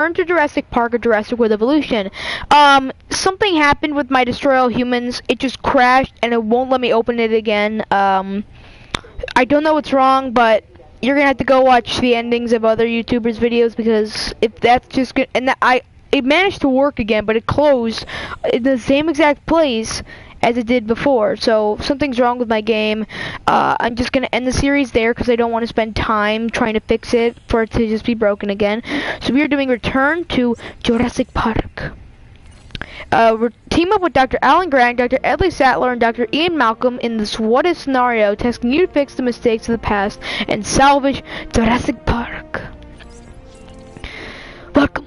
to Jurassic Park or Jurassic World Evolution. Something happened with my Destroy All Humans. It just crashed and it won't let me open it again. I don't know what's wrong, but you're gonna have to go watch the endings of other YouTubers' videos, because if that's just good, and it managed to work again, but it closed in the same exact place as it did before. So something's wrong with my game. I'm just gonna end the series there because I don't want to spend time trying to fix it for it to just be broken again. So we are doing Return to Jurassic Park. We're team up with Dr. Alan Grant, Dr. Edley Sattler, and Dr. Ian Malcolm in this what-if scenario, testing you to fix the mistakes of the past and salvage Jurassic Park. Welcome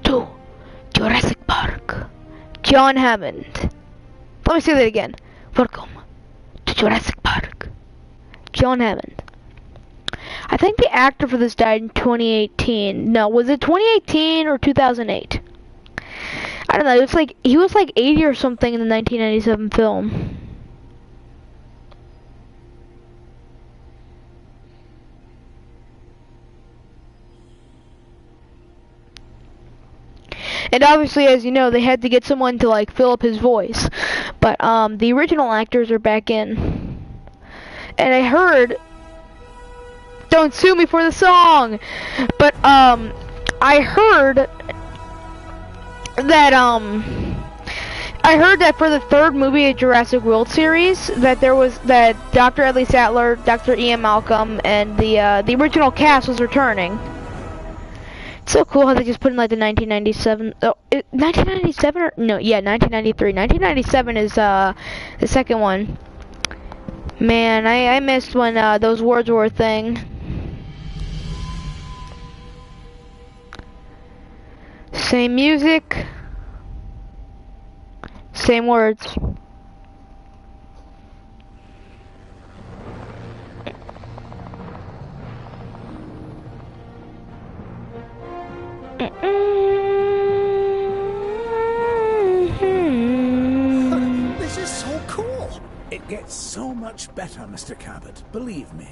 to Jurassic Park. John Hammond. Let me say that again. Welcome to Jurassic Park. John Hammond. I think the actor for this died in 2018. No, was it 2018 or 2008? I don't know. It was like he was like 80 or something in the 1997 film. And obviously, as you know, they had to get someone to like fill up his voice. But the original actors are back in. And I heard, don't sue me for the song, but I heard that for the third movie of Jurassic World series, that Dr. Edley Sattler, Dr. Ian Malcolm, and the original cast was returning. It's so cool how they just put in like the 1997. Oh, 1997 or no? Yeah, 1993. 1997 is the second one. Man, I missed when those words were a thing. Same music, same words. This is so cool. It gets so much better, Mr. Cabot. Believe me.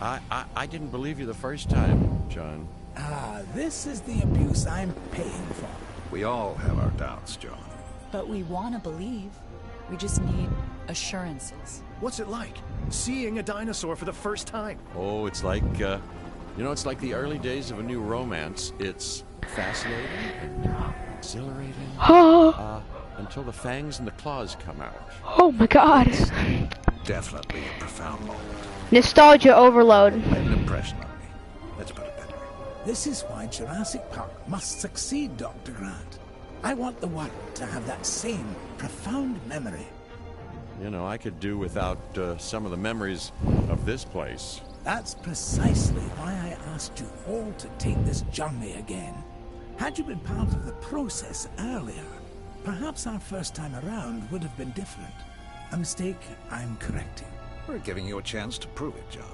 I didn't believe you the first time, John. This is the abuse I'm paying for. We all have our doubts, John. But we want to believe. We just need assurances. What's it like, seeing a dinosaur for the first time? Oh, it's like, it's like the early days of a new romance. It's fascinating and exhilarating, until the fangs and the claws come out. Oh my god. Definitely a profound moment. Nostalgia overload. Made an impression on me. Let's put it that way. This is why Jurassic Park must succeed, Dr. Grant. I want the world to have that same profound memory. You know, I could do without some of the memories of this place. That's precisely why I asked you all to take this journey again. Had you been part of the process earlier, perhaps our first time around would have been different. A mistake I'm correcting. We're giving you a chance to prove it, John.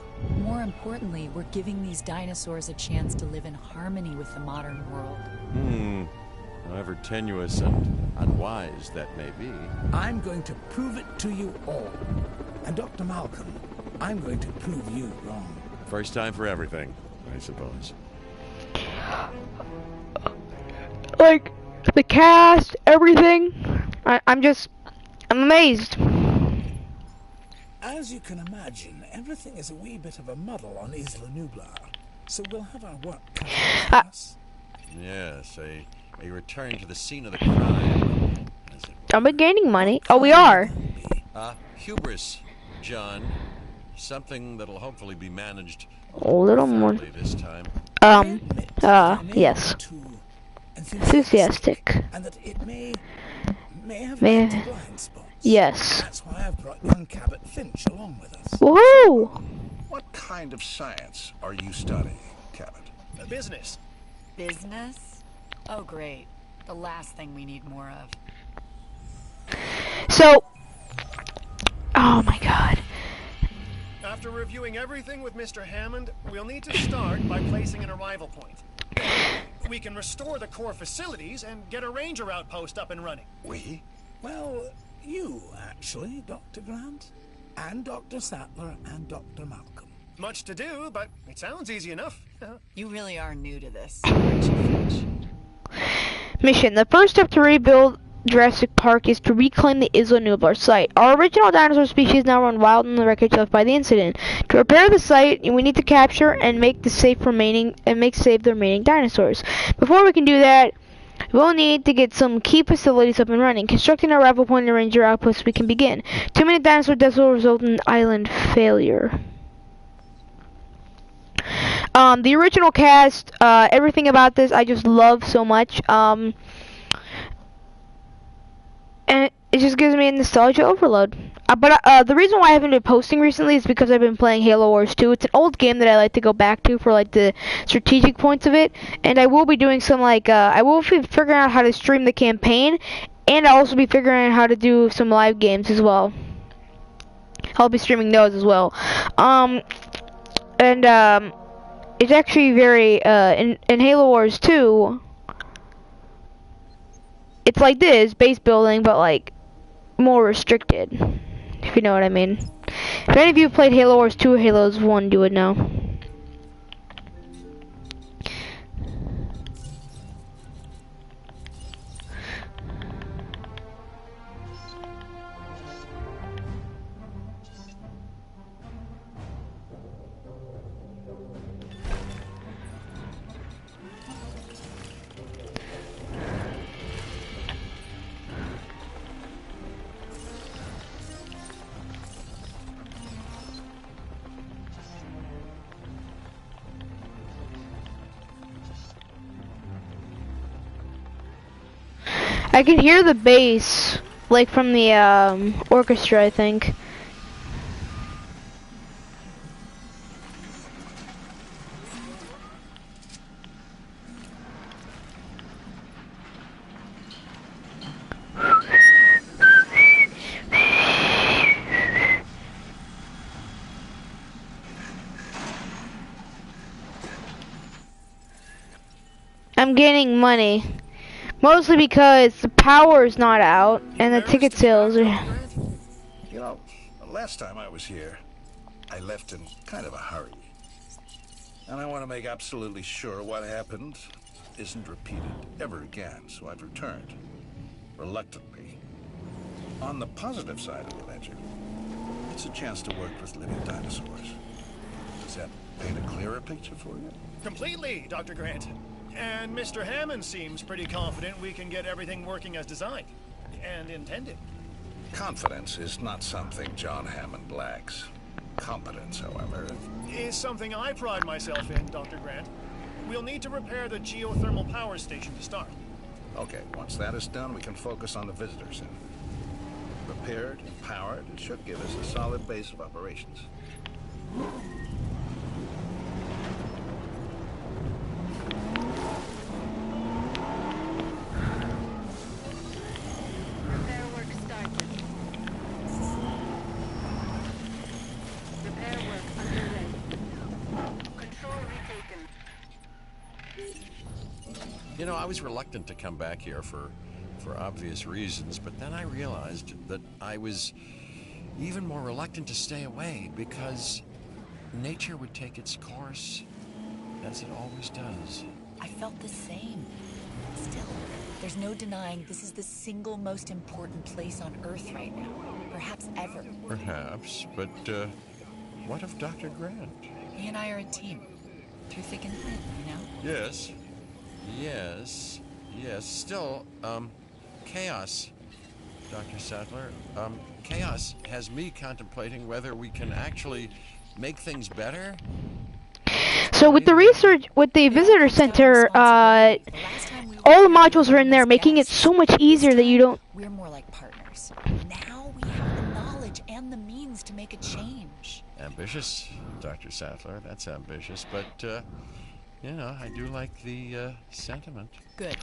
More importantly, we're giving these dinosaurs a chance to live in harmony with the modern world. However tenuous and unwise that may be. I'm going to prove it to you all. And Dr. Malcolm, I'm going to prove you wrong. First time for everything, I suppose. Like, the cast, everything. I'm amazed. As you can imagine, everything is a wee bit of a muddle on Isla Nublar. So we'll have our work cut out for us. Yes, a return to the scene of the crime. Are we gaining money? Oh, we are. Hubris, John. Something that'll hopefully be managed A little more. this time. Yes. Enthusiastic. And that it may have led to blind spots. Yes. That's why I've brought young Cabot Finch along with us. Woohoo! What kind of science are you studying, Cabot? Business. Business? Oh, great. The last thing we need more of. So, oh my god. After reviewing everything with Mr. Hammond, we'll need to start by placing an arrival point. We can restore the core facilities and get a ranger outpost up and running. We? Well, you, actually, Dr. Grant. And Dr. Sattler and Dr. Malcolm. Much to do, but it sounds easy enough. You really are new to this, aren't you, Finch? Mission. The first step to rebuild Jurassic Park is to reclaim the Isla Nublar site. Our original dinosaur species now run wild in the wreckage left by the incident. To repair the site, we need to capture and make safe the remaining dinosaurs. Before we can do that, we'll need to get some key facilities up and running. Constructing our arrival point and ranger outposts, we can begin. Too many dinosaur deaths will result in island failure. The original cast, everything about this I just love so much. And it just gives me a nostalgia overload. But the reason why I haven't been posting recently is because I've been playing Halo Wars 2. It's an old game that I like to go back to for like the strategic points of it. And I will be doing some I will be figuring out how to stream the campaign, and I'll also be figuring out how to do some live games as well. I'll be streaming those as well. It's actually very in Halo Wars 2. It's like this base building, but like more restricted, if you know what I mean. If any of you played Halo Wars 2 or Halo 1, you would know. I can hear the bass, like from the orchestra, I think. I'm gaining money. Mostly because the power is not out and the ticket sales are... You know, last time I was here, I left in kind of a hurry. And I want to make absolutely sure what happened isn't repeated ever again, so I've returned. Reluctantly. On the positive side of the ledger, it's a chance to work with living dinosaurs. Does that paint a clearer picture for you? Completely, Dr. Grant. And Mr. Hammond seems pretty confident we can get everything working as designed and intended. Confidence is not something John Hammond lacks. Competence, however, is something I pride myself in, Dr. Grant. We'll need to repair the geothermal power station to start. Okay, once that is done, we can focus on the visitor center. Repaired and powered, it should give us a solid base of operations. You know, I was reluctant to come back here for obvious reasons, but then I realized that I was even more reluctant to stay away because nature would take its course, as it always does. I felt the same. Still, there's no denying this is the single most important place on Earth right now. Perhaps ever. Perhaps, but what of Dr. Grant? He and I are a team. Through thick and thin, you know? Yes. Yes. Yes. Still, chaos, Dr. Sattler. Chaos has me contemplating whether we can actually make things better. So with the research, with the visitor center, all the modules are in there, making it so much easier that you don't... We're more like partners. Now we have the knowledge and the means to make a change. Ambitious, Dr. Sattler. That's ambitious, but, you know, I do like the sentiment. Good.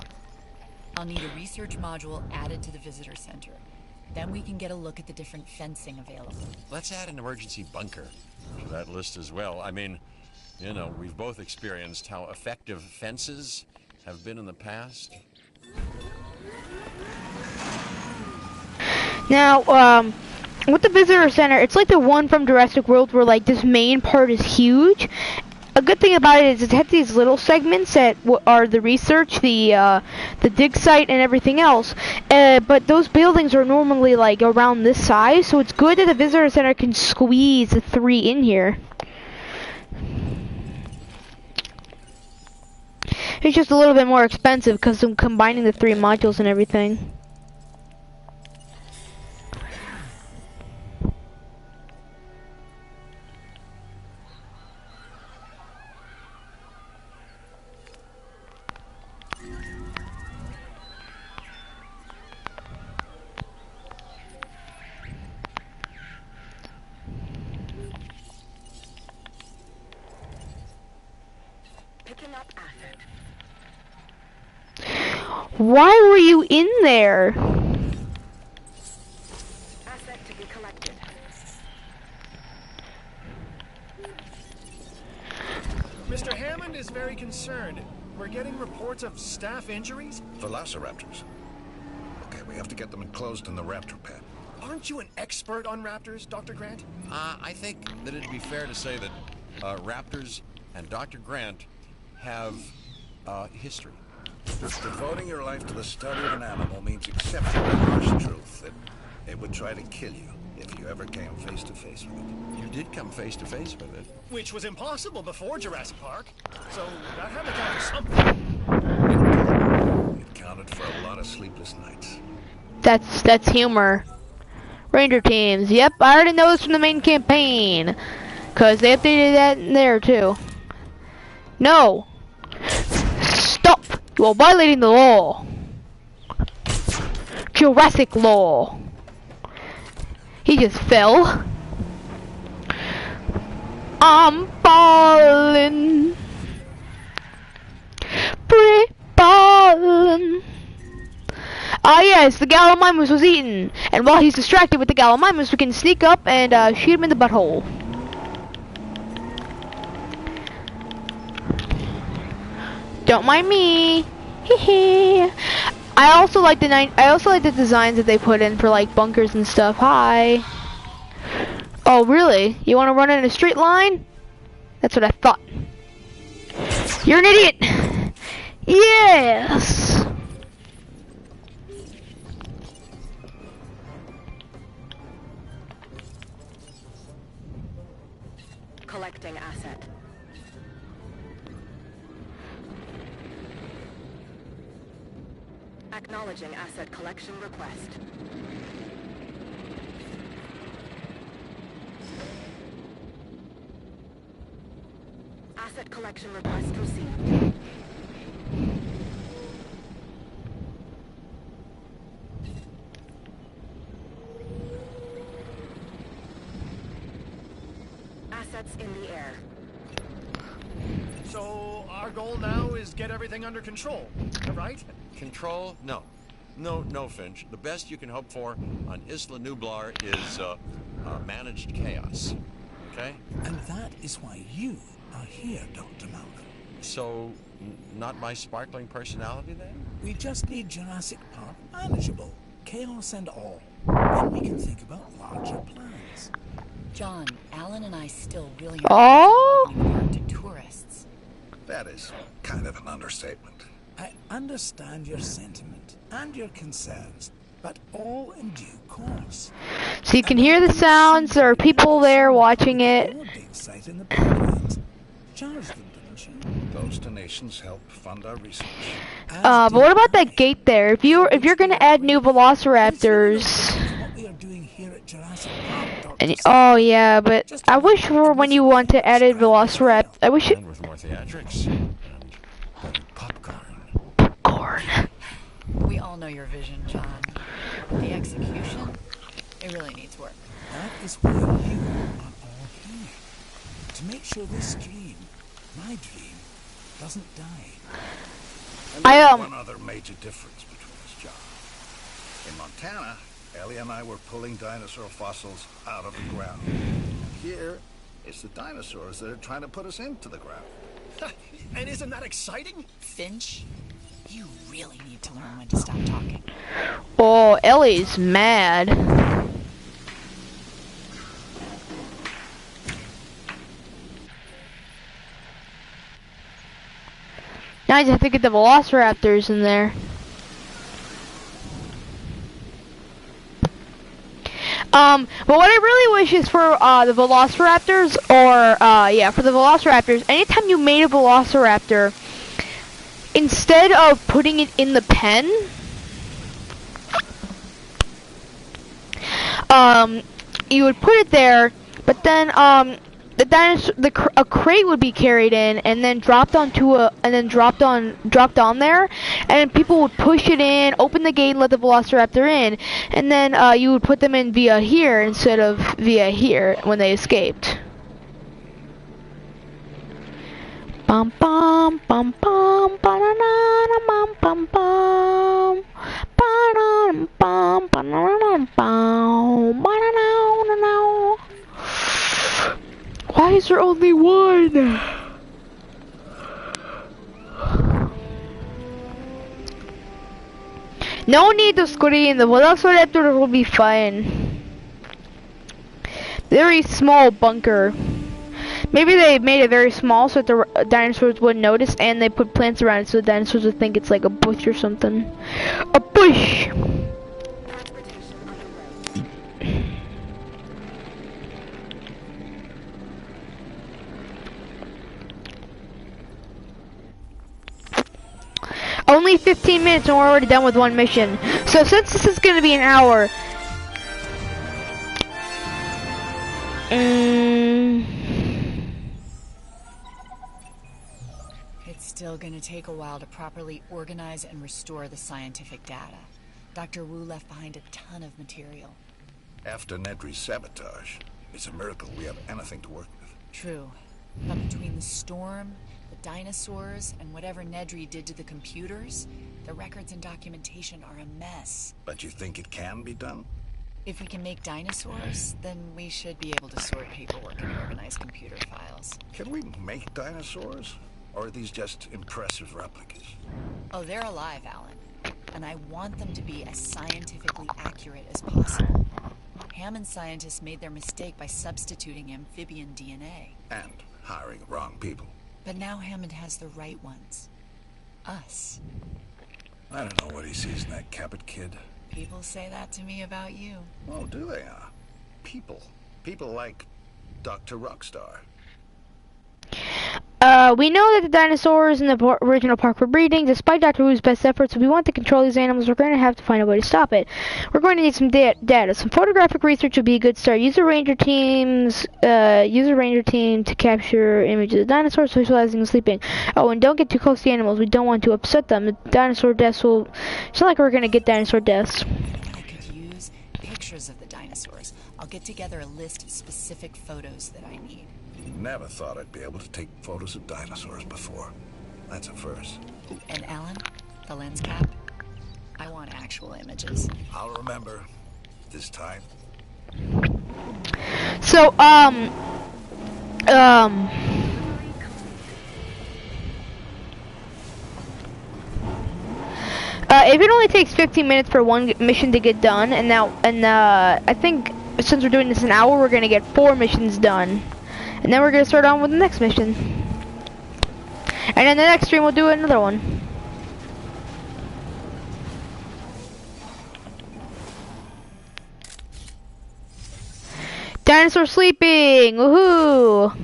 I'll need a research module added to the visitor center. Then we can get a look at the different fencing available. Let's add an emergency bunker to that list as well. I mean, you know, we've both experienced how effective fences have been in the past. Now, with the visitor center, it's like the one from Jurassic World where like this main part is huge. A good thing about it is it has these little segments that are the research, the dig site, and everything else. But those buildings are normally like around this size, so it's good that the visitor center can squeeze the 3 in here. It's just a little bit more expensive because I'm combining the 3 modules and everything. Why were you in there? Asset to be collected. Mr. Hammond is very concerned. We're getting reports of staff injuries. Velociraptors. Okay, we have to get them enclosed in the raptor pen. Aren't you an expert on raptors, Dr. Grant? I think that it'd be fair to say that raptors and Dr. Grant have history. Devoting your life to the study of an animal means accepting the harsh truth that it would try to kill you if you ever came face to face with it. You did come face to face with it. Which was impossible before Jurassic Park. So that had to count for something. It counted for a lot of sleepless nights. That's humor. Ranger teams. Yep, I already know this from the main campaign. Cause they updated that in there too. No. Stop! You are violating the law. Jurassic law. He just fell. I'm falling. Free falling. Ah yes, the Gallimimus was eaten. And while he's distracted with the Gallimimus, we can sneak up and shoot him in the butthole. Don't mind me. Hee. I also like the designs that they put in for like bunkers and stuff. Hi. Oh really? You want to run in a straight line? That's what I thought. You're an idiot. Yes. Collecting asset. Acknowledging asset collection request. Asset collection request received. Assets in the air. So our goal now is get everything under control, right? Control? No. No, Finch. The best you can hope for on Isla Nublar is managed chaos. Okay? And that is why you are here, Dr. Malcolm. So, not my sparkling personality then? We just need Jurassic Park manageable, chaos and all. Then we can think about larger plans. John, Alan and I still really Oh? aren't to tourists. That is kind of an understatement. I understand your sentiment and your concerns, but all in due course. So you can hear the sounds. There are people there watching it. Dig site in the Badlands. Charged them, didn't you? Those donations help fund our research. But what about that gate there? If you're gonna add new Velociraptors. What we are doing here at Jurassic Park, Dr. And, oh yeah, but I wish for when you want to add a Velociraptor, I wish it. And with more theatrics and popcorn. Popcorn. We all know your vision, John. The execution, it really needs work. That is why you are all here. To make sure this dream, my dream, doesn't die. And there's one other major difference between us, John. In Montana, Ellie and I were pulling dinosaur fossils out of the ground. And here, it's the dinosaurs that are trying to put us into the ground. And isn't that exciting? Finch, you really need to learn when to stop talking. Oh, Ellie's mad. Now I just have to get the velociraptors in there. But what I really wish is for the velociraptors, or yeah, for the velociraptors, anytime you made a velociraptor, instead of putting it in the pen, you would put it there, but then a crate would be carried in and then dropped onto dropped on there, and people would push it in, open the gate, and let the velociraptor in, and then you would put them in via here instead of via here when they escaped. Bum bum bum bum ba-da-da, bum bum bum ba-dum bum ba-da-dum bum ba-da-da-da-da. Why is there only one? No need to scream, the velociraptor will be fine. Very small bunker. Maybe they made it very small so that the dinosaurs wouldn't notice, and they put plants around it so the dinosaurs would think it's like a bush or something. A bush! Only 15 minutes and we're already done with one mission. So since this is going to be an hour... It's still gonna take a while to properly organize and restore the scientific data. Dr. Wu left behind a ton of material. After Nedry's sabotage, it's a miracle we have anything to work with. True. But between the storm, the dinosaurs, and whatever Nedry did to the computers, the records and documentation are a mess. But you think it can be done? If we can make dinosaurs, then we should be able to sort paperwork and organize computer files. Can we make dinosaurs? Or are these just impressive replicas? Oh, they're alive, Alan. And I want them to be as scientifically accurate as possible. Hammond scientists made their mistake by substituting amphibian DNA. And hiring the wrong people. But now Hammond has the right ones. Us. I don't know what he sees in that Cabot kid. People say that to me about you. Oh, do they? People. People like Dr. Rockstar. We know that the dinosaurs in the original park were breeding. Despite Dr. Wu's best efforts, if we want to control these animals, we're going to have to find a way to stop it. We're going to need some data. Some photographic research would be a good start. Use a ranger team to capture images of dinosaurs socializing and sleeping. Oh, and don't get too close to the animals. We don't want to upset them. The dinosaur deaths will... It's not like we're going to get dinosaur deaths. I could use pictures of the dinosaurs. I'll get together a list of specific photos that I need. Never thought I'd be able to take photos of dinosaurs before. That's a first. And Alan, the lens cap? I want actual images. I'll remember. This time. So, if it only takes 15 minutes for one mission to get done, I think since we're doing this an hour, we're gonna get 4 missions done. And then we're going to start on with the next mission. And in the next stream, we'll do another one. Dinosaur sleeping! Woohoo!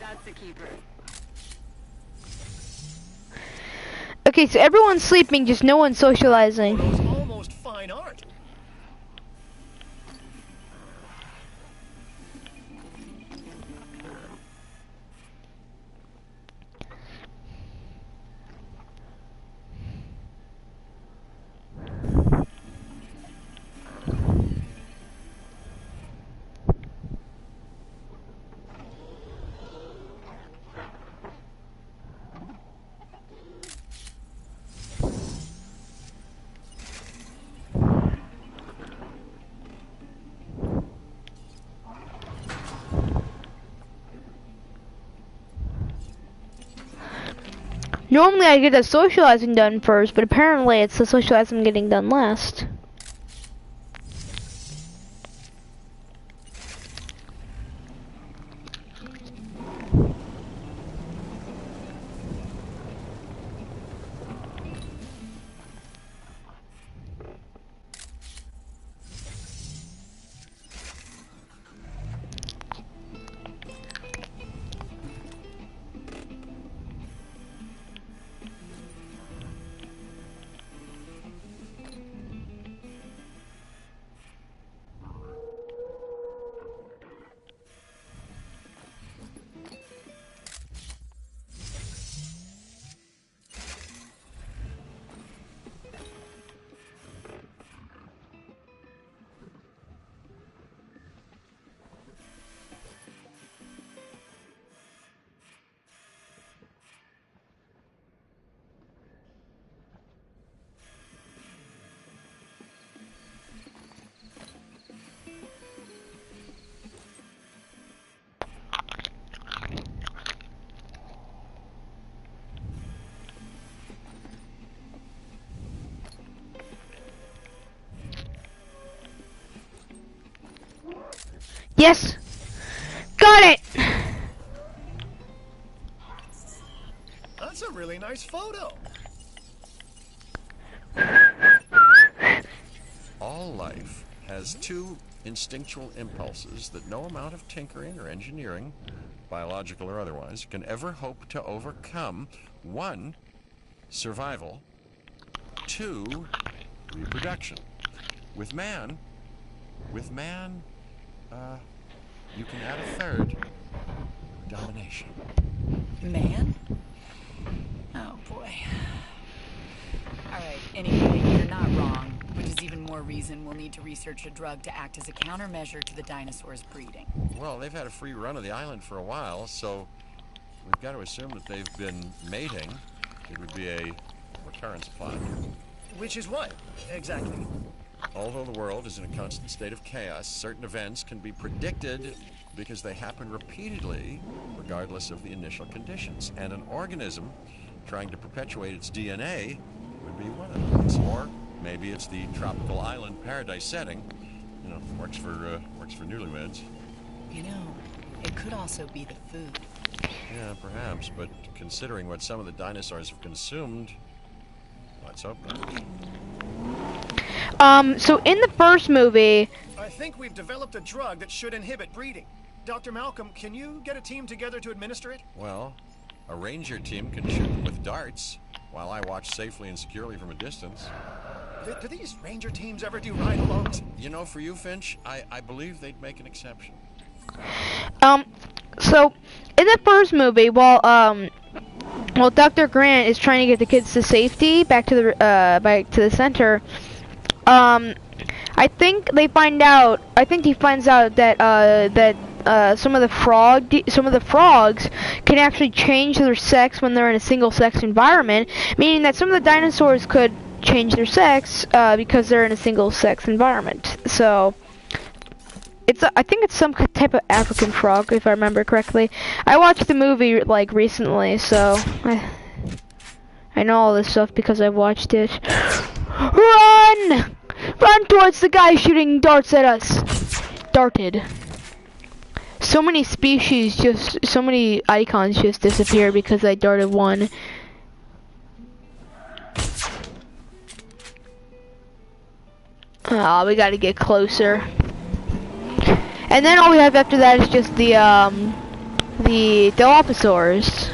That's a keeper. Okay, so everyone's sleeping, just no one's socializing. Photos almost fine art. Normally I get the socializing done first, but apparently it's the socializing getting done last. Yes! Got it! That's a really nice photo. All life has two instinctual impulses that no amount of tinkering or engineering, biological or otherwise, can ever hope to overcome. One, survival. Two, reproduction. With man, you can add a third, domination. Man? Oh boy. Alright, anyway, you're not wrong. Which is even more reason we'll need to research a drug to act as a countermeasure to the dinosaurs' breeding. Well, they've had a free run of the island for a while, so we've got to assume that they've been mating. It would be a recurrence plot. Which is what, exactly? Although the world is in a constant state of chaos, certain events can be predicted because they happen repeatedly, regardless of the initial conditions. And an organism trying to perpetuate its DNA would be one of those. Or maybe it's the tropical island paradise setting. You know, works for newlyweds. You know, it could also be the food. Yeah, perhaps, but considering what some of the dinosaurs have consumed, let's hope not. So in the first movie... I think we've developed a drug that should inhibit breeding. Dr. Malcolm, can you get a team together to administer it? Well, a ranger team can shoot them with darts, while I watch safely and securely from a distance. Do these ranger teams ever do ride-alongs? You know, for you, Finch, I believe they'd make an exception. So, in the first movie, while Dr. Grant is trying to get the kids to safety, back to the center, I think he finds out that some of the frogs can actually change their sex when they're in a single-sex environment, meaning that some of the dinosaurs could change their sex because they're in a single-sex environment. So I think it's some type of African frog, if I remember correctly. I watched the movie like recently, so I know all this stuff because I've watched it. Run! Run towards the guy shooting darts at us. Darted. So many icons just disappeared because I darted one. Oh, we gotta get closer. And then all we have after that is just the Dilophosaurs.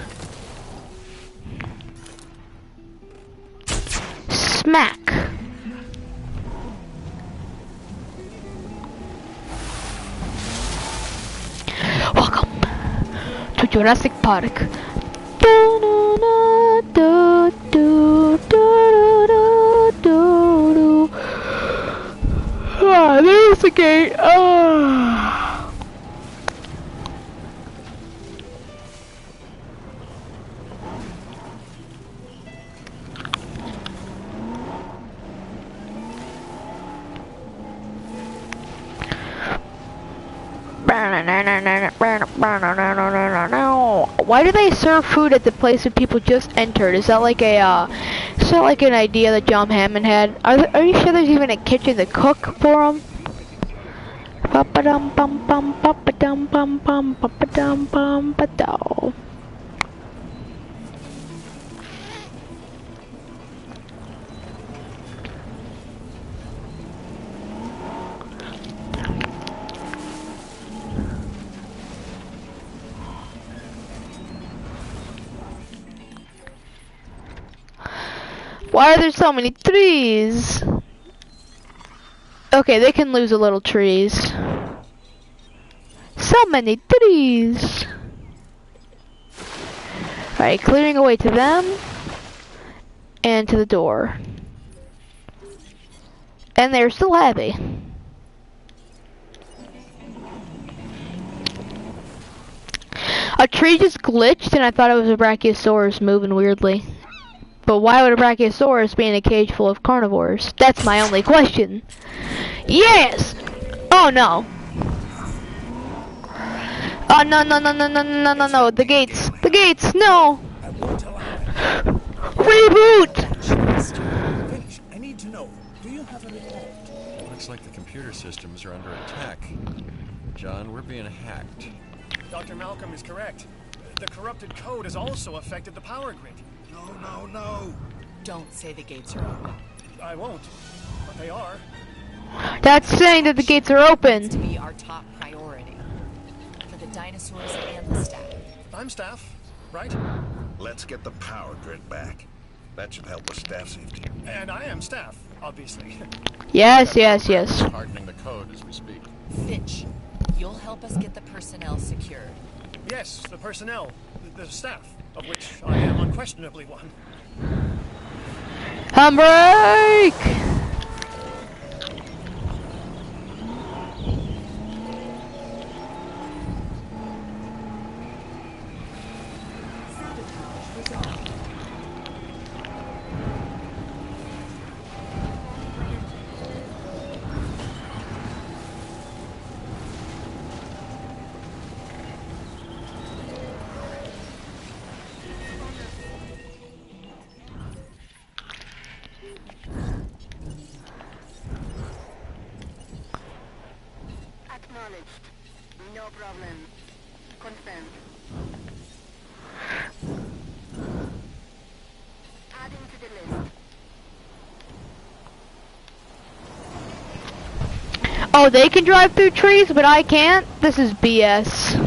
Smack. Welcome to Jurassic Park. Ah, there's the gate. Ah. Why do they serve food at the place that people just entered? Is that like an idea that John Hammond had? Are you sure there's even a kitchen to cook for them? Why are there so many trees? Okay, they can lose a little trees. So many trees. Alright, clearing away to them. And to the door. And they're still happy. A tree just glitched and I thought it was a Brachiosaurus moving weirdly. But why would a Brachiosaurus be in a cage full of carnivores? That's my only question. Yes! Oh no. Oh no no no no no no no no, the gates, no! Reboot! Finch, I need to know, do you have a report? Looks like the computer systems are under attack. John, we're being hacked. Dr. Malcolm is correct. The corrupted code has also affected the power grid. No. Don't say the gates are open. I won't, but they are. That's saying that the gates are To open. be our top priority. For the dinosaurs and the staff. I'm staff, right? Let's get the power grid back. That should help with staff safety. And I am staff, obviously. Yes. Hardening the code as we speak. Finch, you'll help us get the personnel secured. Yes, the personnel, the staff, of which I am unquestionably one. Handbrake! Acknowledged. No problem. Confirmed. Adding to the list. Oh, they can drive through trees, but I can't? This is BS.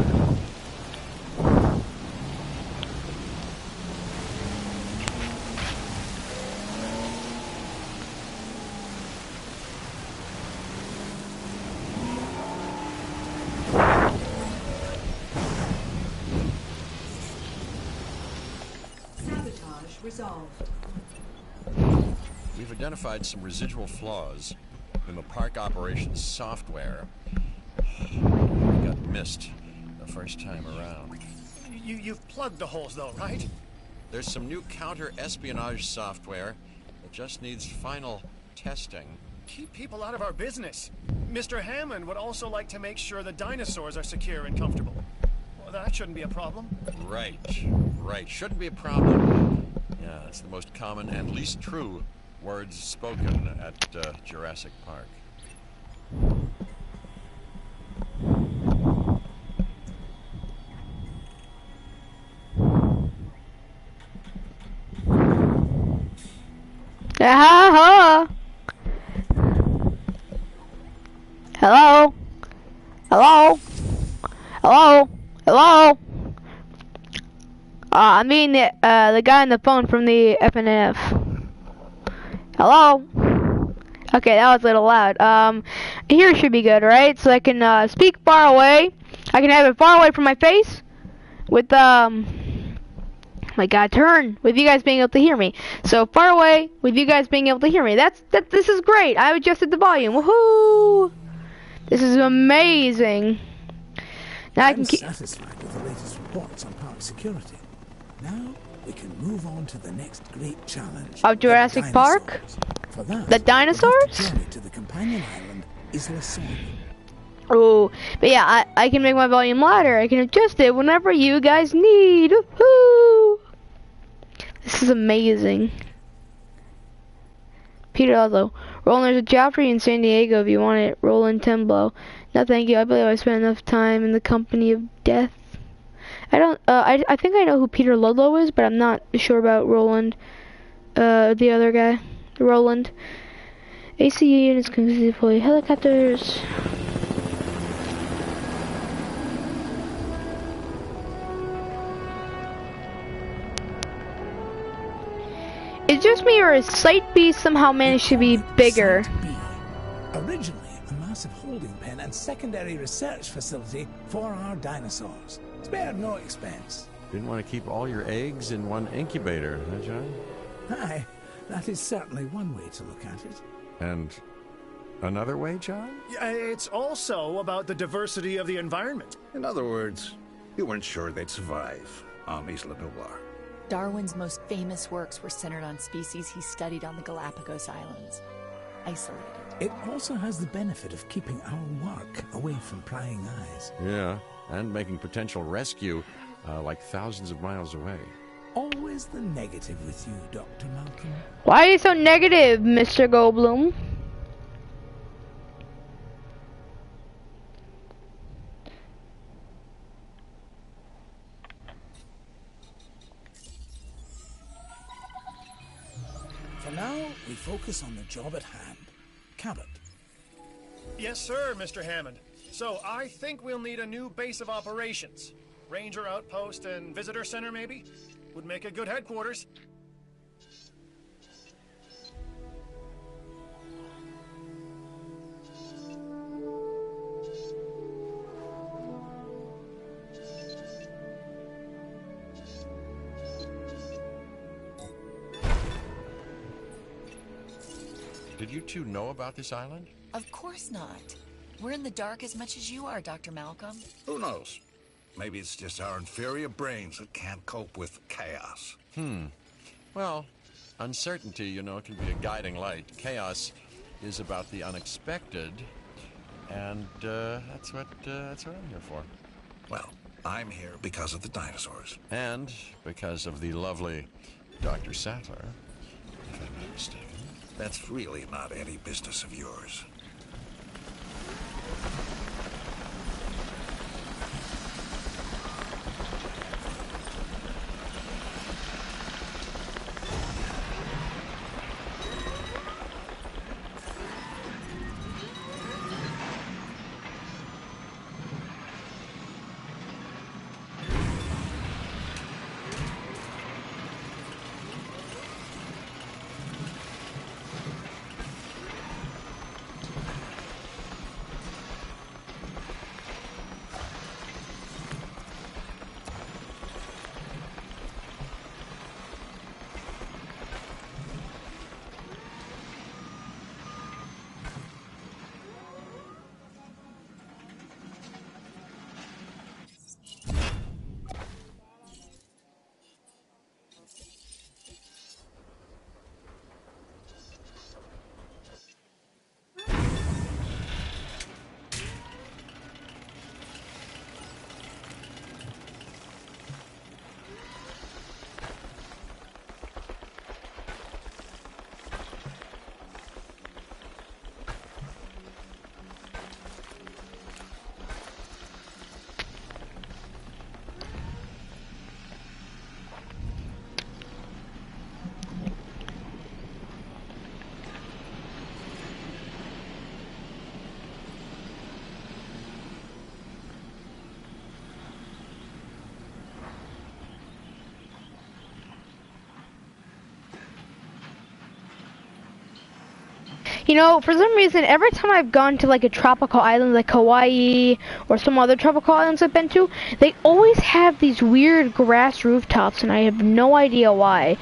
Sabotage resolved. We've identified some residual flaws in the park operations software. We got missed the first time around. You've plugged the holes though, right? There's some new counter-espionage software that just needs final testing. Keep people out of our business. Mr. Hammond would also like to make sure the dinosaurs are secure and comfortable. Well, that shouldn't be a problem. Right. Shouldn't be a problem. Yeah, that's the most common and least true words spoken at Jurassic Park. Ah-ha-ha. Hello? I mean the guy on the phone from the FNF. Hello? Okay, that was a little loud. Here should be good, right? So I can speak far away. I can have it far away from my face with my God, turn with you guys being able to hear me. So far away with you guys being able to hear me. This is great. I adjusted the volume. Woohoo! This is amazing. Now I can I'm keep. satisfied with the latest reports on park security. Now we can move on to the next great challenge. Of Jurassic the Park? dinosaurs. For that, The dinosaurs? we'll have to journey to the companion island, Isla Sorna. Oh, but yeah, I can make my volume louder. I can adjust it whenever you guys need. Woohoo! This is amazing. Peter Ludlow. Roland, there's a job for you in San Diego if you want it. Roland Temblow. No, thank you. I believe I spent enough time in the company of death. I don't. I think I know who Peter Ludlow is, but I'm not sure about Roland. The other guy, Roland. ACU units can deploy helicopters. Is just me, or is Site B somehow managed to be bigger? Site B, originally a massive holding pen and secondary research facility for our dinosaurs. Spared no expense. Didn't want to keep all your eggs in one incubator, huh, John? Aye, that is certainly one way to look at it. And another way, John? Yeah, it's also about the diversity of the environment. In other words, you weren't sure they'd survive on Isla Nublar. Darwin's most famous works were centered on species he studied on the Galapagos Islands. Isolated. It also has the benefit of keeping our work away from prying eyes. Yeah, and making potential rescue like thousands of miles away. Always the negative with you, Dr. Malcolm. Why are you so negative, Mr. Goldblum? For now, we focus on the job at hand. Cabot. Yes, sir, Mr. Hammond. So, I think we'll need a new base of operations. Ranger outpost and visitor center, maybe? Would make a good headquarters. Did you two know about this island? Of course not. We're in the dark as much as you are, Dr. Malcolm. Who knows? Maybe it's just our inferior brains that can't cope with chaos. Well, uncertainty, you know, can be a guiding light. Chaos is about the unexpected, and that's what I'm here for. Well, I'm here because of the dinosaurs. And because of the lovely Dr. Sattler, if I'm not mistaken. That's really not any business of yours. You know, for some reason, every time I've gone to like a tropical island like Hawaii or some other tropical islands I've been to, they always have these weird grass rooftops, and I have no idea why.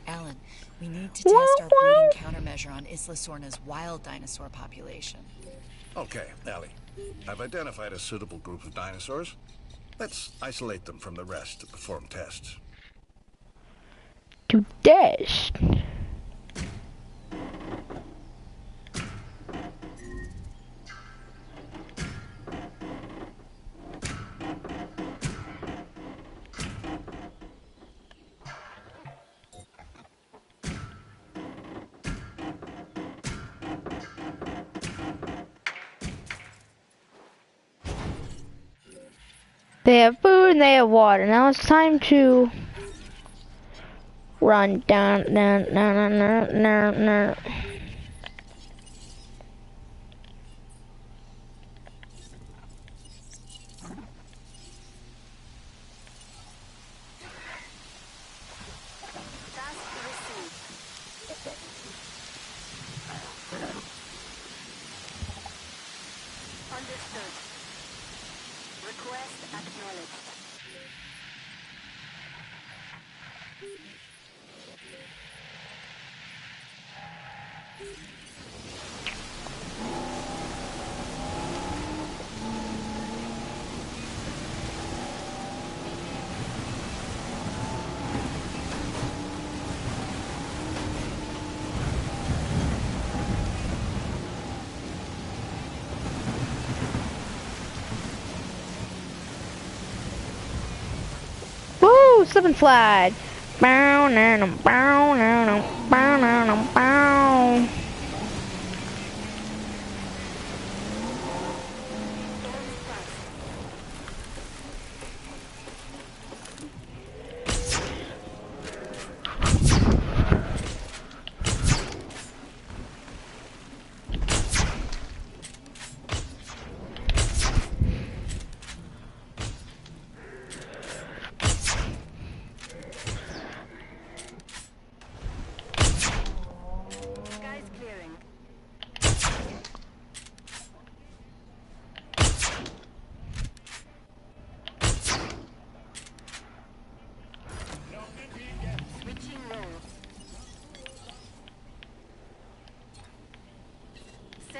Alan, we need to test our breeding countermeasure on Isla Sorna's wild dinosaur population. Okay, Ellie. I've identified a suitable group of dinosaurs. Let's isolate them from the rest to perform tests. To test. They have food and they have water. Now it's time to run down. Task received. Understood. Request acknowledged. Woo! Slip and slide. Bow, bow, bow, bow, bow.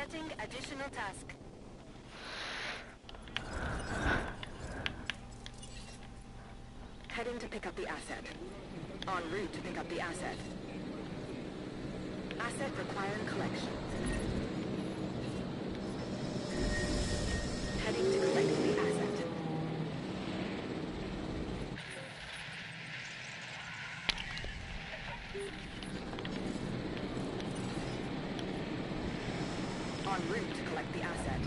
Starting additional task. Heading to pick up the asset. En route to pick up the asset. Asset requiring collection. Heading to collect the asset. En route to collect the asset.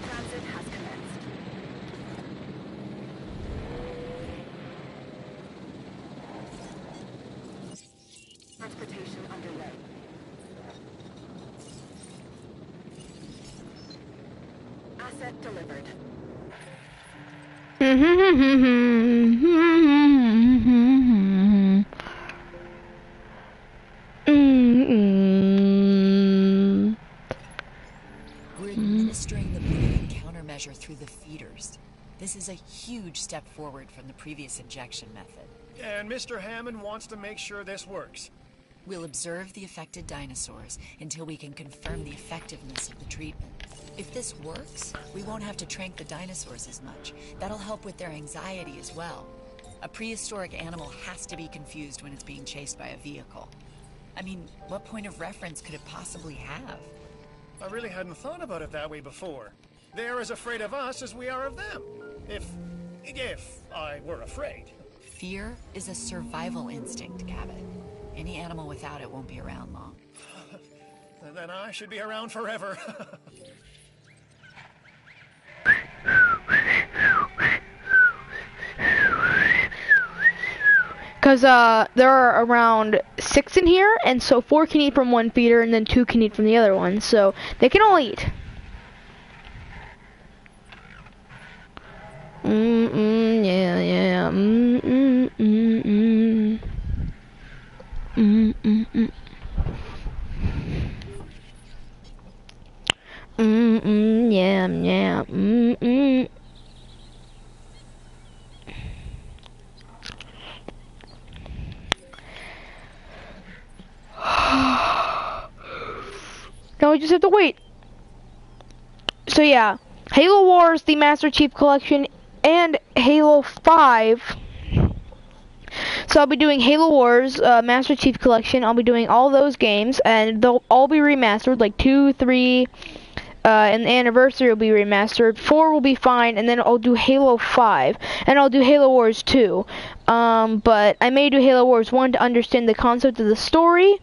Transit has commenced. Transportation underway. Asset delivered. We're administering the bleeding countermeasure through the feeders. This is a huge step forward from the previous injection method. And Mr. Hammond wants to make sure this works. We'll observe the affected dinosaurs until we can confirm the effectiveness of the treatment. If this works, we won't have to trank the dinosaurs as much. That'll help with their anxiety as well. A prehistoric animal has to be confused when it's being chased by a vehicle. I mean, what point of reference could it possibly have? I really hadn't thought about it that way before. They're as afraid of us as we are of them. If I were afraid. Fear is a survival instinct, Cabot. Any animal without it won't be around long. Then I should be around forever. Because there are around 6 in here, and so 4 can eat from one feeder, and then 2 can eat from the other one. So they can all eat. Yeah, yeah. Yeah, yeah. Now we just have to wait. So yeah, Halo Wars, the Master Chief Collection, and Halo 5. So I'll be doing Halo Wars, Master Chief Collection. I'll be doing all those games, and they'll all be remastered, like 2, 3, and the anniversary will be remastered. 4 will be fine, and then I'll do Halo 5, and I'll do Halo Wars 2. But I may do Halo Wars 1 to understand the concept of the story,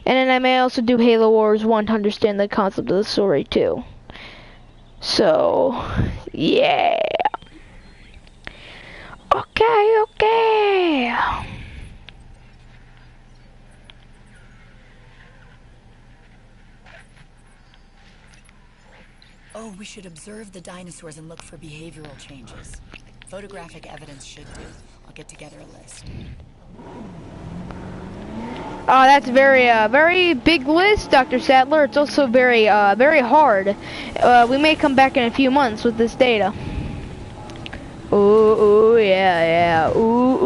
and then I may also do Halo Wars 1 to understand the concept of the story too. So, yeah. Okay. Oh, we should observe the dinosaurs and look for behavioral changes. Photographic evidence should do. I'll get together a list. Oh, that's very big list, Dr. Sadler. It's also very hard. We may come back in a few months with this data. Ooh, yeah. Ooh.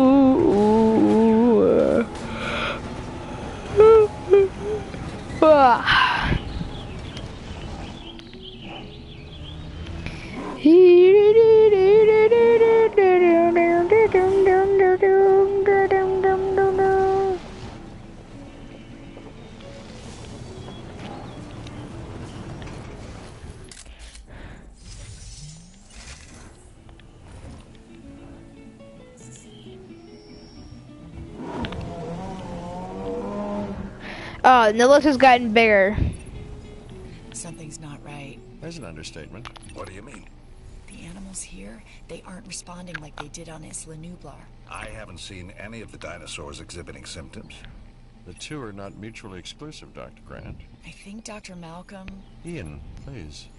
Oh, the list has gotten bigger. Something's not right. There's an understatement. What do you mean? The animals here, they aren't responding like they did on Isla Nublar. I haven't seen any of the dinosaurs exhibiting symptoms. The two are not mutually exclusive, Dr. Grant. I think Dr. Malcolm... Ian, please.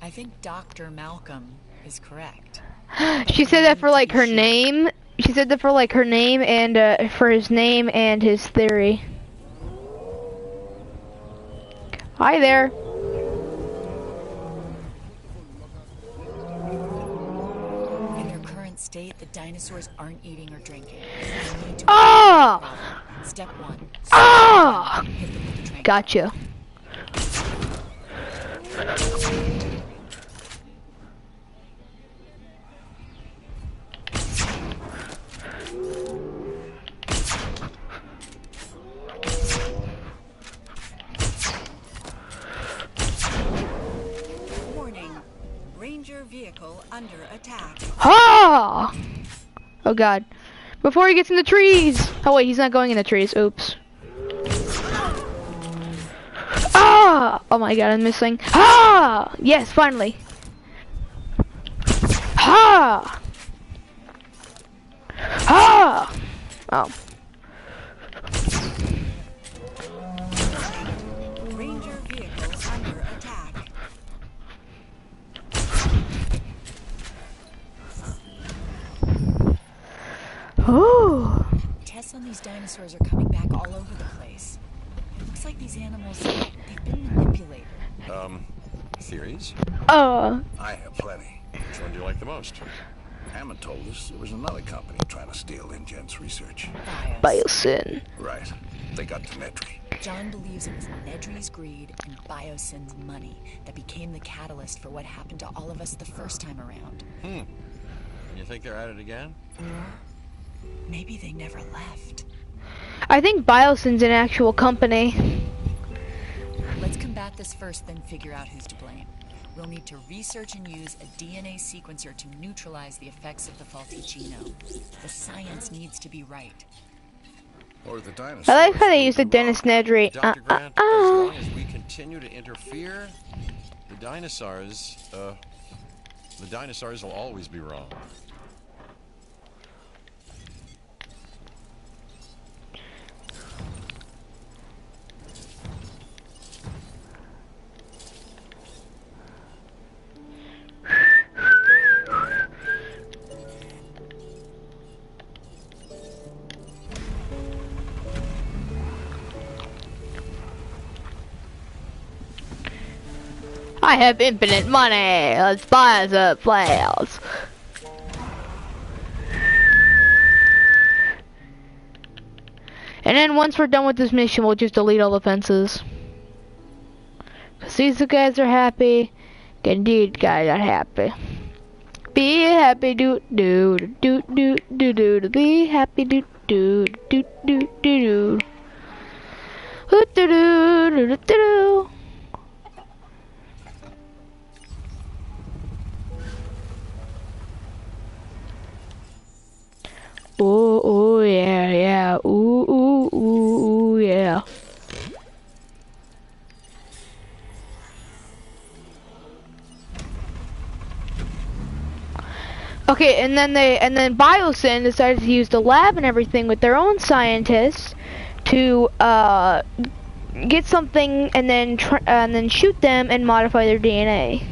I think Dr. Malcolm is correct. She said that for like her name. She said that for like her name and for his name and his theory. Hi there. In their current state, the dinosaurs aren't eating or drinking. Oh! Step 1. Ah! Hit them with the trank. Gotcha. Warning. Ranger vehicle under attack. Ah! Oh god. Before he gets in the trees! Oh wait, he's not going in the trees. Oops. Ah! Oh my god, I'm missing. Ah! Yes, finally. Ah! Ah! Oh. Ranger vehicle under attack. Oh. Tests on these dinosaurs are coming back all over the place. It looks like these animals, they've been manipulated. Theories? I have plenty. Which one do you like the most? Hammond told us there was another company trying to steal InGen's research. Biosyn. Right. They got to Nedry. John believes it was Nedry's greed and Biosyn's money that became the catalyst for what happened to all of us the first time around. You think they're at it again? Maybe they never left. I think Biosyn's an actual company. Let's combat this first, then figure out who's to blame. We'll need to research and use a DNA sequencer to neutralize the effects of the faulty genome. The science needs to be right. Or the dinosaurs. I like how they use the Dennis Nedry. Dr. Grant, as long as we continue to interfere, the dinosaurs will always be wrong. I have infinite money. Let's buy the players. And then once we're done with this mission, we'll just delete all the fences. Cause these guys are happy. Indeed, guys are happy. Be happy, do do do do do do do. Be happy, do do do do do do. Do do do do do. Ooh, ooh, yeah, yeah, ooh, ooh, ooh, ooh, yeah. Okay, and then Biosyn decided to use the lab and everything with their own scientists to get something and then shoot them and modify their DNA.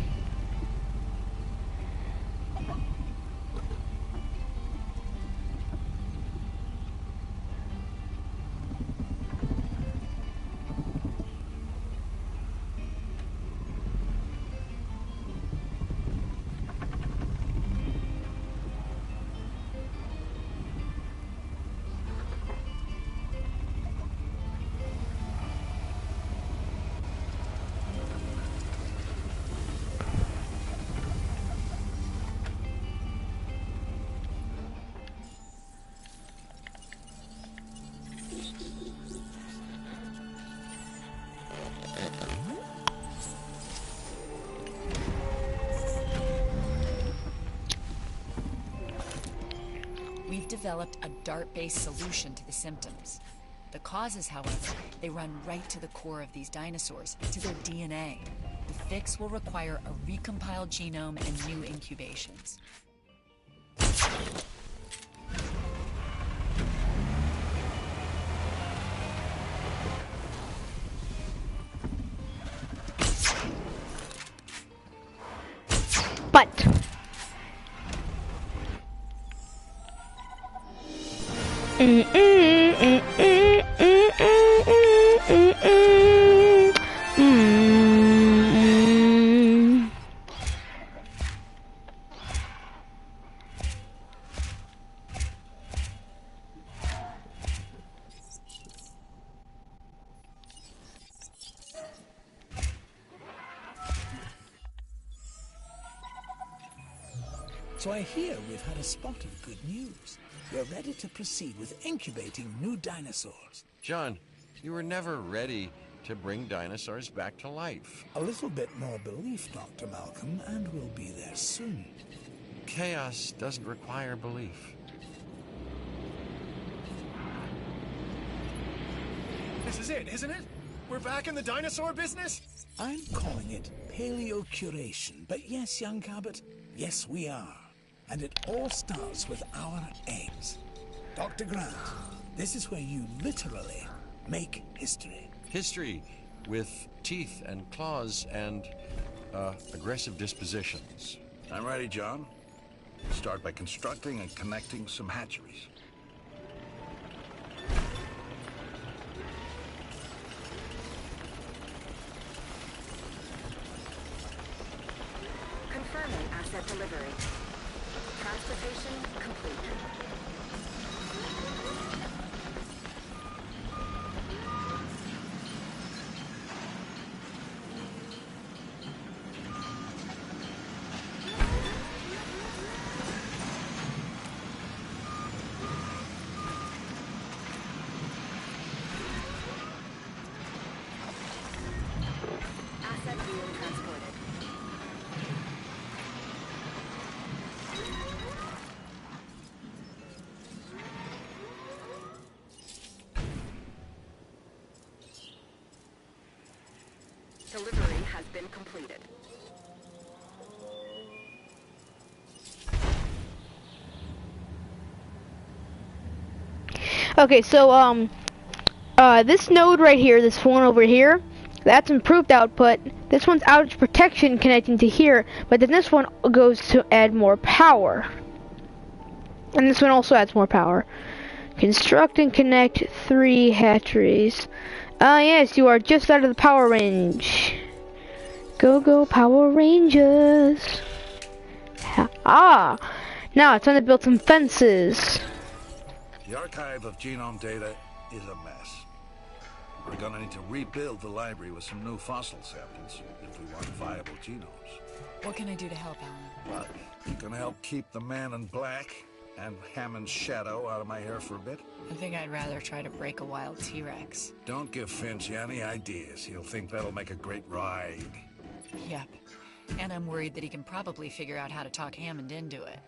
We've developed a DART-based solution to the symptoms. The causes, however, they run right to the core of these dinosaurs, to their DNA. The fix will require a recompiled genome and new incubations. But So I hear we've had a spot of good news. We're ready to proceed with incubating new dinosaurs. John, you were never ready to bring dinosaurs back to life. A little bit more belief, Dr. Malcolm, and we'll be there soon. Chaos doesn't require belief. This is it, isn't it? We're back in the dinosaur business? I'm calling it paleocuration, but yes, young Cabot, yes we are. And it all starts with our eggs. Dr. Grant, this is where you literally make history. History with teeth and claws and aggressive dispositions. I'm ready, John. Start by constructing and connecting some hatcheries. Confirming asset delivery. Transportation complete. Asset being transported. Delivery has been completed. Okay, so this node right here, this one over here, that's improved output. This one's outage protection connecting to here, but then this one goes to add more power. And this one also adds more power. Construct and connect 3 hatcheries. Ah, yes, you are just out of the power range. Go, go, Power Rangers. Ah, now it's time to build some fences. The archive of genome data is a mess. We're gonna need to rebuild the library with some new fossil samples if we want viable genomes. What can I do to help, Alan? Well, you gonna help keep the man in black and Hammond's shadow out of my hair for a bit? I think I'd rather try to break a wild T-Rex. Don't give Finch any ideas. He'll think that'll make a great ride. Yep. And I'm worried that he can probably figure out how to talk Hammond into it.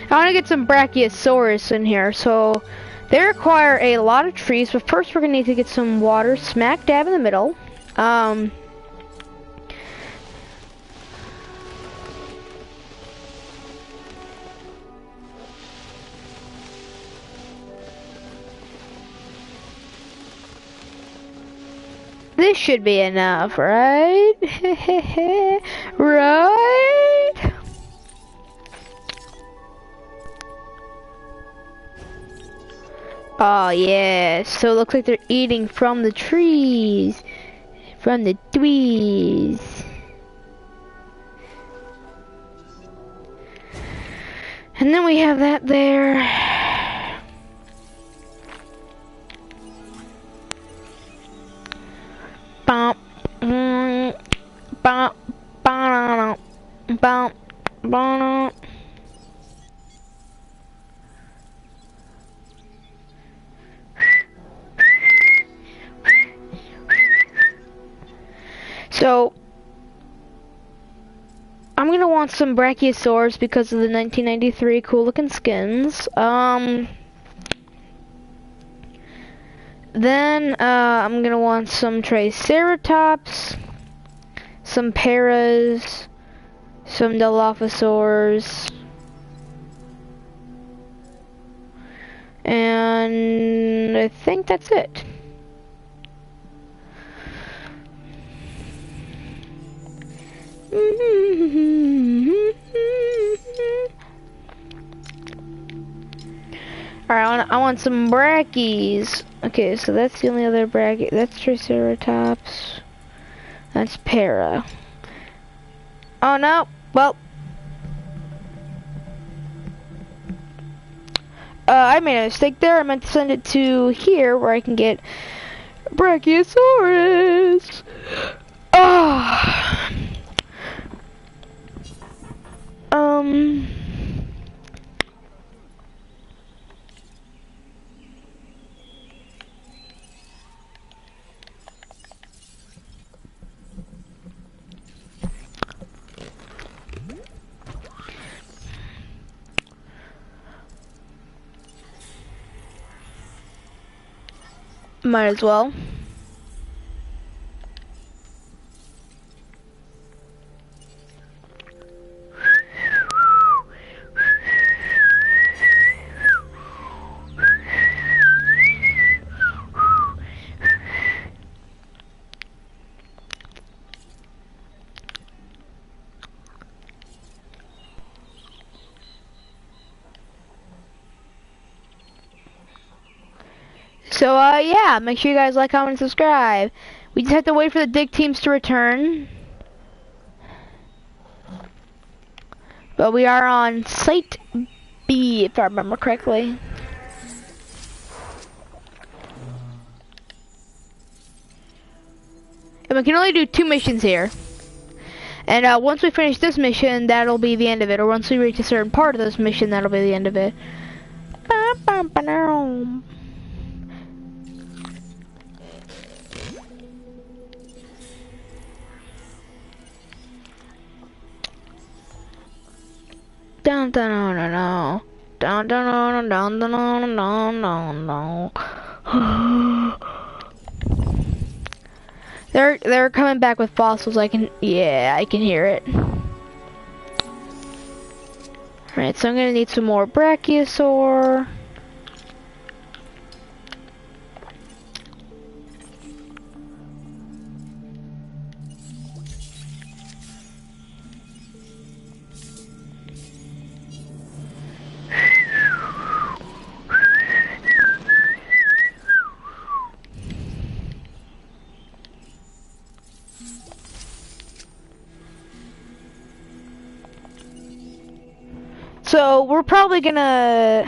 I want to get some Brachiosaurus in here, so they require a lot of trees, but first we're going to need to get some water smack dab in the middle. This should be enough, right? Right? Oh yeah, so it looks like they're eating from the trees. From the trees. And then we have that there. Bump. Bump. Bump. Bump. Bump. So, I'm gonna want some Brachiosaurs because of the 1993 cool looking skins. Then, I'm gonna want some Triceratops, some Paras, some Dilophosaurs, and I think that's it. Alright, I want some Brachies. Okay, so that's the only other Brachie. That's Triceratops. That's Para. Oh no. Well. I made a mistake there. I meant to send it to here where I can get Brachiosaurus. Ah. Might as well. So, yeah, make sure you guys like, comment, and subscribe. We just have to wait for the dig teams to return. But we are on Site B, if I remember correctly. And we can only do 2 missions here. And once we finish this mission, that'll be the end of it. Or once we reach a certain part of this mission, that'll be the end of it. Down, down, down, down, down, down, down, down, down, down. They're coming back with fossils. I can hear it. Alright, so I'm gonna need some more Brachiosaur. So we're probably gonna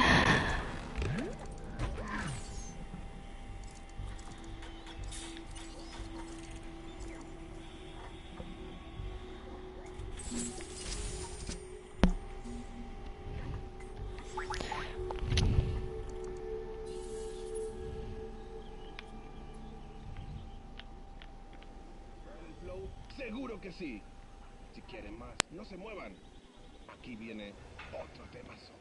Seguro que sí. Si quieren más, no se muevan. Aquí viene otro temazo.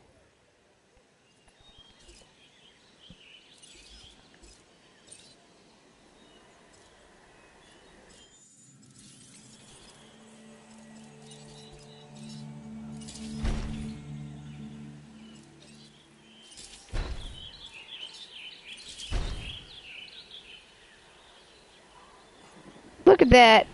look at that.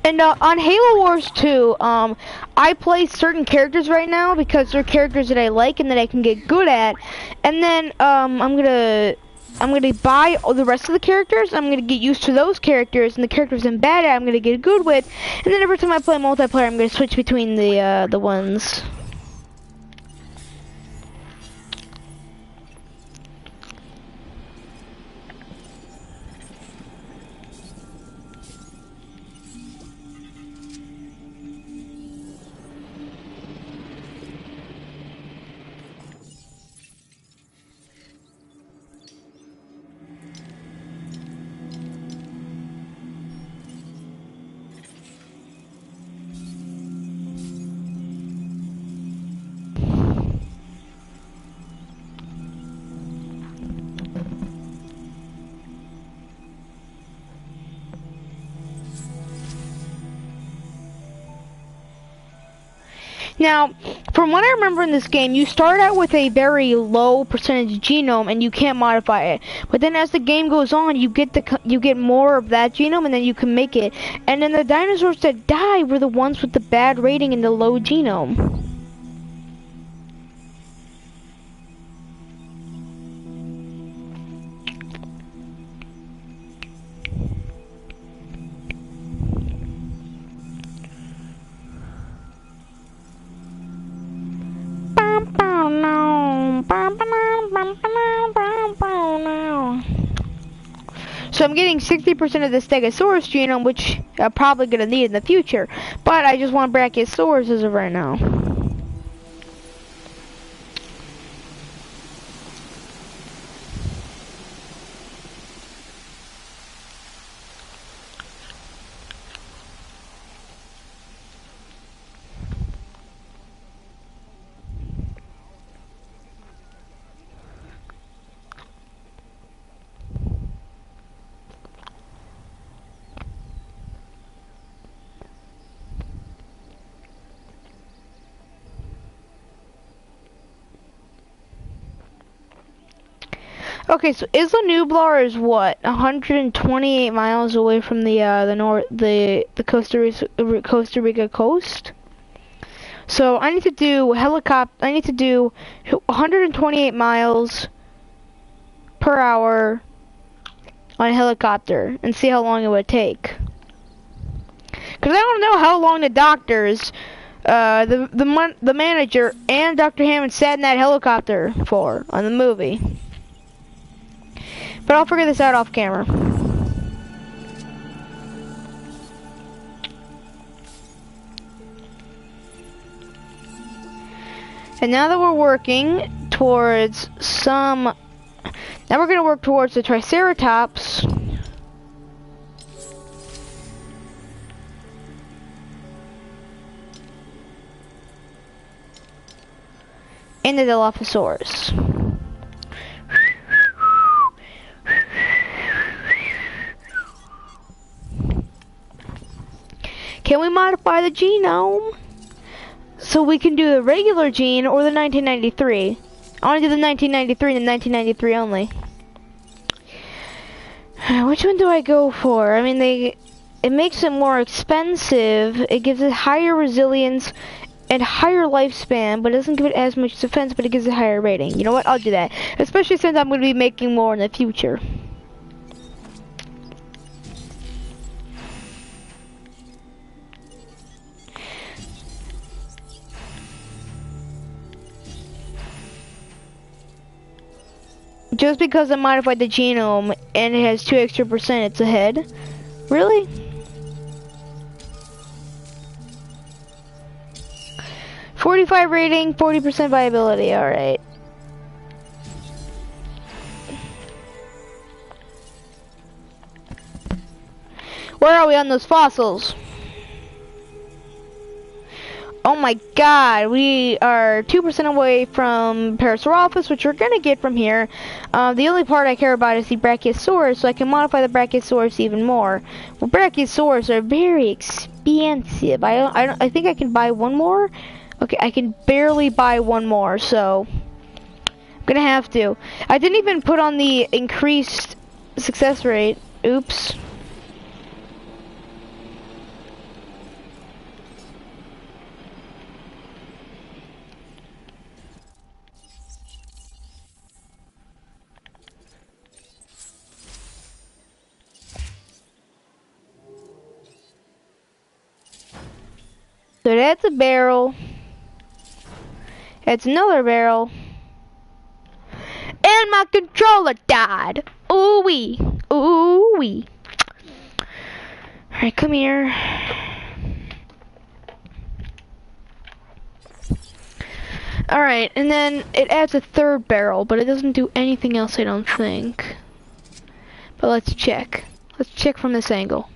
And on Halo Wars 2, I play certain characters right now because they're characters that I like and that I can get good at. And then I'm gonna buy all the rest of the characters. I'm gonna get used to those characters, and the characters I'm bad at, I'm gonna get good with. And then every time I play multiplayer, I'm gonna switch between the ones. Now, from what I remember in this game, you start out with a very low percentage genome and you can't modify it. But then as the game goes on, you get more of that genome and then you can make it. And then the dinosaurs that die were the ones with the bad rating and the low genome. So I'm getting 60% of the Stegosaurus genome, which I'm probably going to need in the future. But I just want Brachiosaurus as of right now. Okay, so Isla Nublar is what, 128 miles away from the Costa Rica coast. So I need to do I need to do 128 miles per hour on a helicopter and see how long it would take. Because I don't know how long the doctors, the manager, and Dr. Hammond sat in that helicopter for on the movie. But I'll figure this out off camera. And now that we're working towards now we're going to work towards the Triceratops. And the Dilophosaurus. Can we modify the genome so we can do the regular gene or the 1993? I want to do the 1993 and the 1993 only. Which one do I go for? I mean, it makes it more expensive. It gives it higher resilience and higher lifespan, but it doesn't give it as much defense, but it gives it higher rating. You know what? I'll do that. Especially since I'm going to be making more in the future. Just because I modified the genome and it has 2 extra percent, it's ahead? Really? .45 rating, 40% viability, alright. Where are we on those fossils? Oh my god, we are 2% away from Parasaurolophus, which we're gonna get from here. The only part I care about is the Brachiosaurus, so I can modify the Brachiosaurus even more. Well, Brachiosaurus are very expensive. I think I can buy one more. Okay, I can barely buy one more, so I'm gonna have to. I didn't even put on the increased success rate. Oops. So that's a barrel. That's another barrel. And my controller died. Ooh wee. Ooh wee. Alright, come here. Alright, and then it adds a third barrel, but it doesn't do anything else, I don't think. But let's check. Let's check from this angle.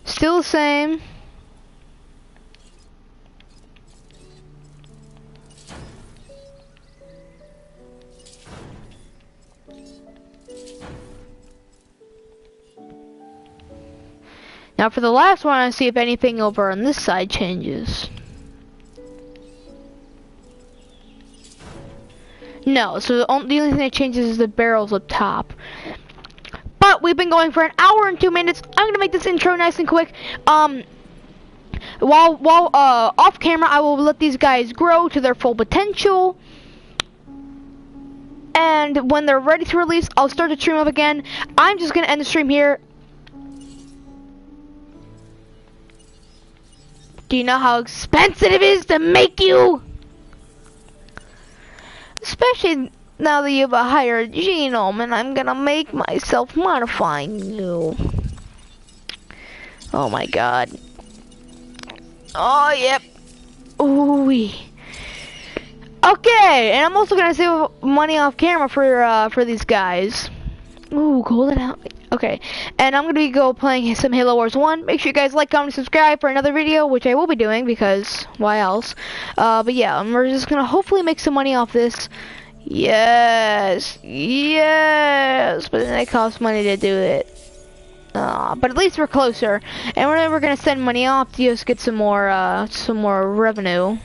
Still the same. Now for the last one, I see if anything over on this side changes. No, so the only thing that changes is the barrels up top. But we've been going for an hour and 2 minutes. I'm gonna make this intro nice and quick. While off camera, I will let these guys grow to their full potential. And when they're ready to release, I'll start the stream up again. I'm just gonna end the stream here. Do you know how expensive it is to make you? Especially now that you have a higher genome, and I'm gonna make myself modifying you. Oh my god. Oh, yep. Ooh. Okay, and I'm also gonna save money off camera for these guys. Ooh, golden out. Okay, and I'm gonna go playing some Halo Wars 1. Make sure you guys like, comment, subscribe for another video, which I will be doing because why else? But yeah, we're just gonna hopefully make some money off this. Yes, yes, but then it costs money to do it. But at least we're closer, and we're gonna send money off to just get some more revenue.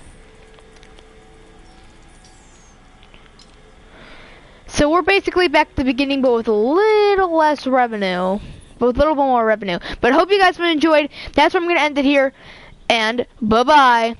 So we're basically back to the beginning, but with a little less revenue, with a little bit more revenue. But I hope you guys have enjoyed. That's where I'm gonna end it here, and bye bye.